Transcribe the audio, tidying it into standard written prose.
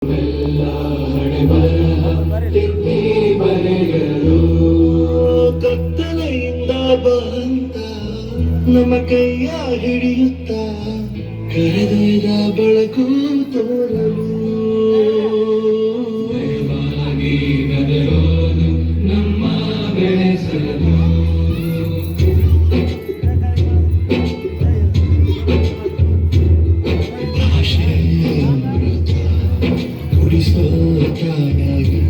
ಎಲ್ಲ ಹಣೆಬರಹ ತಿದ್ದಿ ಬರೆಯಲು ಕತ್ತಲೆಯಿಂದ ಬಂದ ನಮ್ಮ ಕೈಯ ಹಿಡಿಯುತ್ತ ಕರೆದೊಯ್ದ ಬೆಳಕು ತೋರಲು ದಯವಾಗಿ ಬದಲೋದು ನಮ್ಮ ಬೆಳೆಸಲು ಭಾಷೆಯ ಅಮೃತ ಕುಡಿಸೋ ತ್ಯಾಗಾಗಿ